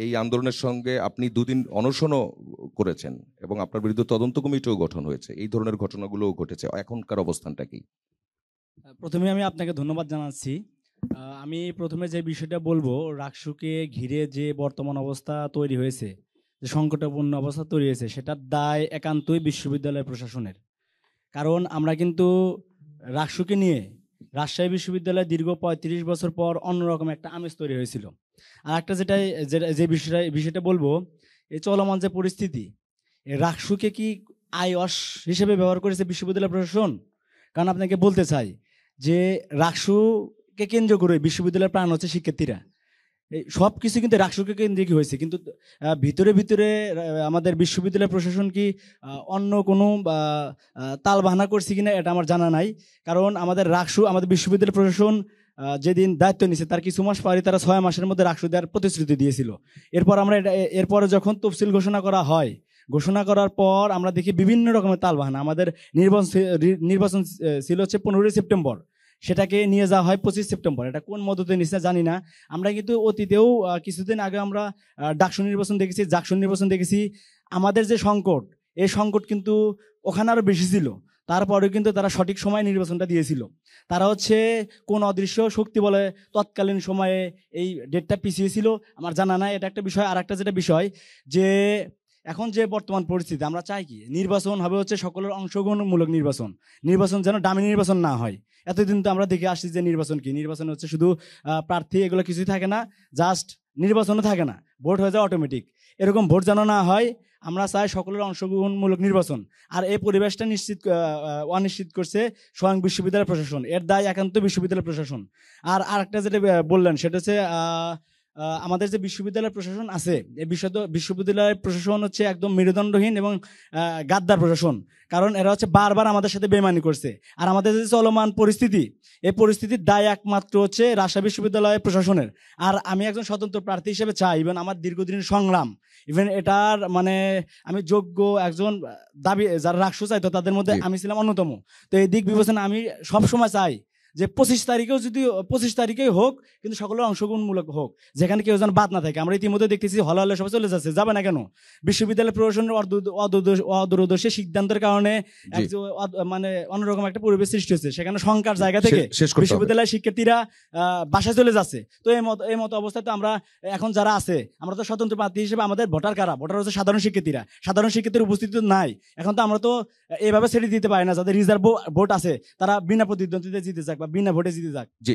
এই আন্দোলনের সঙ্গে আপনি দুদিন অনশনও করেছেন এবং আপনার বিরুদ্ধে তদন্ত কমিটিও গঠন হয়েছে। এই ধরনের ঘটনাগুলোও ঘটেছে। এখনকার অবস্থানটা কি? প্রথমে আমি আপনাকে ধন্যবাদ জানাচ্ছি। আমি প্রথমে যে বিষয়টা বলবো, রাকসুকে ঘিরে যে বর্তমান অবস্থা তৈরি হয়েছে, যে সংকটাপূর্ণ অবস্থা তৈরি হয়েছে, সেটার দায় একান্তই বিশ্ববিদ্যালয় প্রশাসনের। কারণ আমরা কিন্তু রাকসুকে নিয়ে রাজশাহী বিশ্ববিদ্যালয়ে দীর্ঘ ৩৫ বছর পর অন্যরকম একটা আমেজ তৈরি হয়েছিল। আর একটা যে বিষয়টা বলবো, এই চলমান যে পরিস্থিতি, এই রাকসুকে কি আইওয়াস হিসেবে ব্যবহার করেছে বিশ্ববিদ্যালয় প্রশাসন? কারণ আপনাকে বলতে চাই যে রাকসুকে কেন্দ্র করে বিশ্ববিদ্যালয়ের প্রাণ হচ্ছে শিক্ষার্থীরা। এই সব কিছু কিন্তু রাকসুকে কেন্দ্রিক হয়েছে, কিন্তু ভিতরে ভিতরে আমাদের বিশ্ববিদ্যালয় প্রশাসন কি অন্য কোনো তাল বাহানা করছে কিনা এটা আমার জানা নাই। কারণ আমাদের বিশ্ববিদ্যালয় প্রশাসন যেদিন দায়িত্ব নিছে তার কিছু মাস পরে তারা 6 মাসের মধ্যে রাকসু দেওয়ার প্রতিশ্রুতি দিয়েছিল। এরপরে যখন তফসিল ঘোষণা করা হয়, ঘোষণা করার পর আমরা দেখি বিভিন্ন রকমের তালবাহানা। আমাদের নির্বাচন ছিল হচ্ছে 15 সেপ্টেম্বর, সেটাকে নিয়ে যাওয়া হয় 25 সেপ্টেম্বর। এটা কোন মদতে নিচ্ছে জানি না। আমরা কিন্তু অতীতেও কিছুদিন আগে আমরা ডাকসু নির্বাচন দেখেছি, জাকসু নির্বাচন দেখেছি। আমাদের যে সংকট, এই সংকট কিন্তু ওখানে আরো বেশি ছিল। তারপরেও কিন্তু তারা সঠিক সময়ে নির্বাচনটা দিয়েছিল। তারা হচ্ছে কোন অদৃশ্য শক্তি বলে তৎকালীন সময়ে এই ডেটটা পিছিয়েছিল, আমার জানা নাই। এটা একটা বিষয়। আর একটা যেটা বিষয়, যে এখন যে বর্তমান পরিস্থিতি, আমরা চাই কি নির্বাচন হবে হচ্ছে সকলের অংশগ্রহণমূলক নির্বাচন। নির্বাচন যেন ডামি নির্বাচন না হয়। এতদিন তো আমরা দেখে আসছি যে নির্বাচন কি, নির্বাচন হচ্ছে শুধু প্রার্থী, এগুলো কিছুই থাকে না, জাস্ট নির্বাচনও থাকে না, ভোট হয়ে যায় অটোমেটিক। এরকম ভোট যেন না হয়, আমরা চাই সকলের অংশগ্রহণমূলক নির্বাচন। আর এই পরিবেশটা অনিশ্চিত করছে স্বয়ং বিশ্ববিদ্যালয় প্রশাসন। এর দায় একান্ত বিশ্ববিদ্যালয় প্রশাসন। আর আরেকটা যেটা বললেন, সেটা হচ্ছে আমাদের যে বিশ্ববিদ্যালয় প্রশাসন আছে, এই বিশ্ববিদ্যালয় প্রশাসন হচ্ছে একদম মেরুদণ্ডহীন এবং গাদ্দার প্রশাসন। কারণ এরা হচ্ছে বারবার আমাদের সাথে বেইমানি করছে। আর আমাদের যে চলমান পরিস্থিতি, এই পরিস্থিতির দায় একমাত্র হচ্ছে রাজশাহী বিশ্ববিদ্যালয় প্রশাসনের। আর আমি একজন স্বতন্ত্র প্রার্থী হিসেবে চাই, ইভেন আমার দীর্ঘদিনের সংগ্রাম, ইভেন এটার মানে আমি যোগ্য একজন দাবি যারা রাকসু চাইতো তাদের মধ্যে আমি ছিলাম অন্যতম। তো এই দিক বিবেচনা আমি সবসময় চাই যে 25 তারিখেই হোক, কিন্তু সকলের অংশগ্রহণমূলক হোক, যেখানে কেউ যেন বাদ না থাকে। আমরা ইতিমধ্যে দেখতেছি হলে হলে সবাই চলে যাচ্ছে, যাবে না কেন? বিশ্ববিদ্যালয় প্রশাসনের অদূরদর্শী সিদ্ধান্তের কারণে মানে অন্যরকম একটা পরিবেশ সৃষ্টি হচ্ছে। সেখানে শঙ্কার জায়গা থেকে বিশ্ববিদ্যালয়ের শিক্ষার্থীরা বাসায় চলে যাচ্ছে। তো এই মতো অবস্থায় তো আমরা এখন যারা আছে, আমরা তো স্বতন্ত্র প্রার্থী হিসেবে আমাদের ভোটার কারা? ভোটার হচ্ছে সাধারণ শিক্ষার্থীরা। সাধারণ শিক্ষার্থীর উপস্থিতি নাই। এখন তো আমরা তো এইভাবে ছেড়ে দিতে পারি না, যাদের রিজার্ভ ভোট আছে তারা বিনা প্রতিদ্বন্দ্বিতায় জিতে যাক বা বিনা ভোটে জিতে যাক। জি।